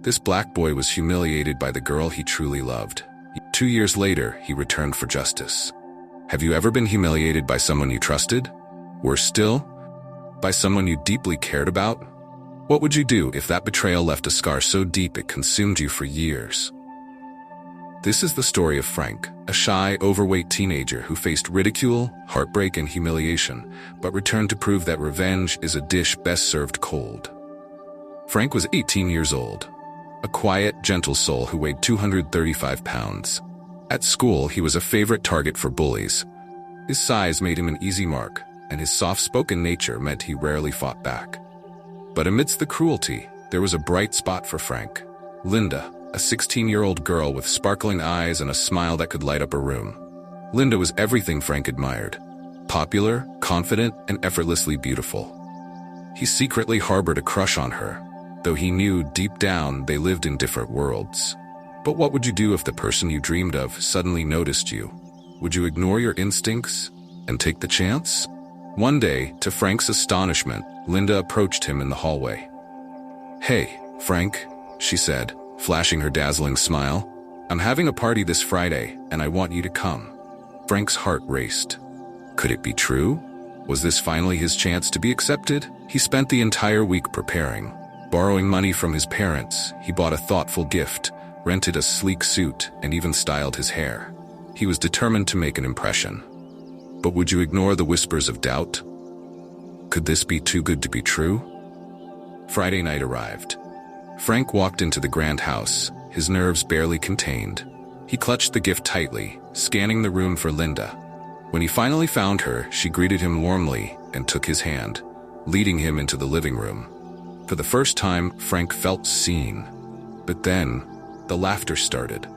This black boy was humiliated by the girl he truly loved. 2 years later, he returned for justice. Have you ever been humiliated by someone you trusted? Worse still, by someone you deeply cared about? What would you do if that betrayal left a scar so deep it consumed you for years? This is the story of Frank, a shy, overweight teenager who faced ridicule, heartbreak, and humiliation, but returned to prove that revenge is a dish best served cold. Frank was 18 years old, a quiet, gentle soul who weighed 235 pounds. At school, he was a favorite target for bullies. His size made him an easy mark, and his soft-spoken nature meant he rarely fought back. But amidst the cruelty, there was a bright spot for Frank. Linda, a 16-year-old girl with sparkling eyes and a smile that could light up a room. Linda was everything Frank admired. Popular, confident, and effortlessly beautiful. He secretly harbored a crush on her, though he knew deep down they lived in different worlds. But what would you do if the person you dreamed of suddenly noticed you? Would you ignore your instincts and take the chance? One day, to Frank's astonishment, Linda approached him in the hallway. "Hey, Frank," she said, flashing her dazzling smile. "I'm having a party this Friday, and I want you to come." Frank's heart raced. Could it be true? Was this finally his chance to be accepted? He spent the entire week preparing. Borrowing money from his parents, he bought a thoughtful gift, rented a sleek suit, and even styled his hair. He was determined to make an impression. But would you ignore the whispers of doubt? Could this be too good to be true? Friday night arrived. Frank walked into the grand house, his nerves barely contained. He clutched the gift tightly, scanning the room for Linda. When he finally found her, she greeted him warmly and took his hand, leading him into the living room. For the first time, Frank felt seen. But then, the laughter started.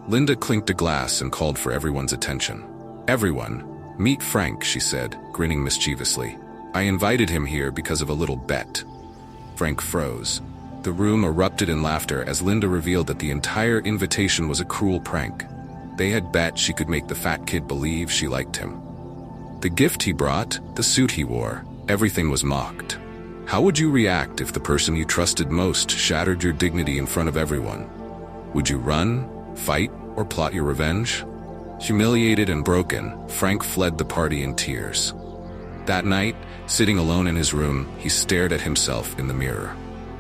Linda clinked a glass and called for everyone's attention. "Everyone, meet Frank," she said, grinning mischievously. "I invited him here because of a little bet." Frank froze. The room erupted in laughter as Linda revealed that the entire invitation was a cruel prank. They had bet she could make the fat kid believe she liked him. The gift he brought, the suit he wore, everything was mocked. How would you react if the person you trusted most shattered your dignity in front of everyone? Would you run, fight, or plot your revenge? Humiliated and broken, Frank fled the party in tears. That night, sitting alone in his room, he stared at himself in the mirror.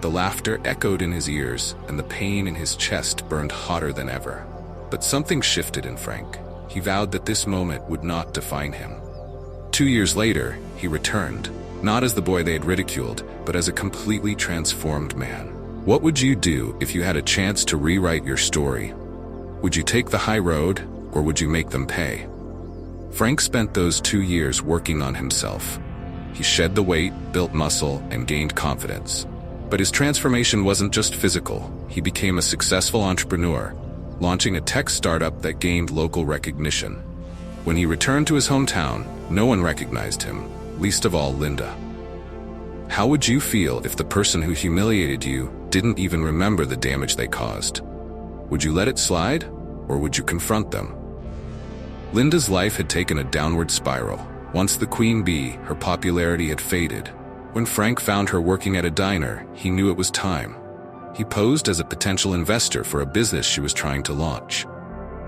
The laughter echoed in his ears, and the pain in his chest burned hotter than ever. But something shifted in Frank. He vowed that this moment would not define him. 2 years later, he returned, not as the boy they had ridiculed, but as a completely transformed man. What would you do if you had a chance to rewrite your story? Would you take the high road, or would you make them pay? Frank spent those 2 years working on himself. He shed the weight, built muscle, and gained confidence. But his transformation wasn't just physical. He became a successful entrepreneur, launching a tech startup that gained local recognition. When he returned to his hometown, no one recognized him, least of all Linda. How would you feel if the person who humiliated you didn't even remember the damage they caused? Would you let it slide, or would you confront them? Linda's life had taken a downward spiral. Once the queen bee, her popularity had faded. When Frank found her working at a diner, he knew it was time. He posed as a potential investor for a business she was trying to launch.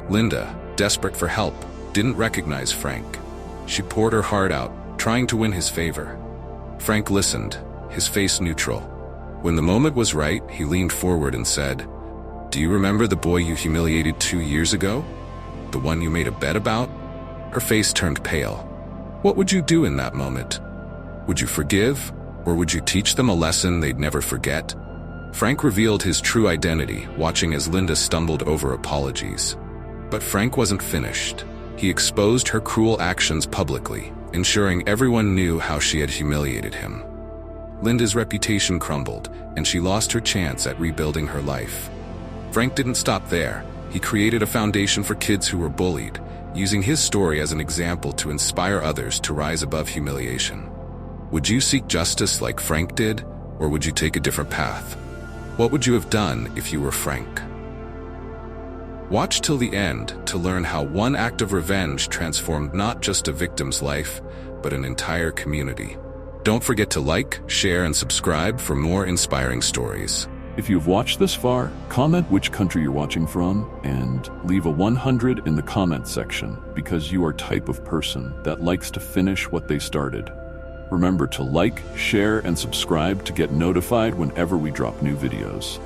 Linda, desperate for help, didn't recognize Frank. She poured her heart out, trying to win his favor. Frank listened, his face neutral. When the moment was right, he leaned forward and said, "Do you remember the boy you humiliated 2 years ago? The one you made a bet about?" Her face turned pale. What would you do in that moment? Would you forgive, or would you teach them a lesson they'd never forget? Frank revealed his true identity, watching as Linda stumbled over apologies. But Frank wasn't finished. He exposed her cruel actions publicly, ensuring everyone knew how she had humiliated him. Linda's reputation crumbled, and she lost her chance at rebuilding her life. Frank didn't stop there. He created a foundation for kids who were bullied, using his story as an example to inspire others to rise above humiliation. Would you seek justice like Frank did, or would you take a different path? What would you have done if you were Frank? Watch till the end to learn how one act of revenge transformed not just a victim's life, but an entire community. Don't forget to like, share, and subscribe for more inspiring stories. If you've watched this far, comment which country you're watching from and leave a 100 in the comment section because you are type of person that likes to finish what they started. Remember to like, share, and subscribe to get notified whenever we drop new videos.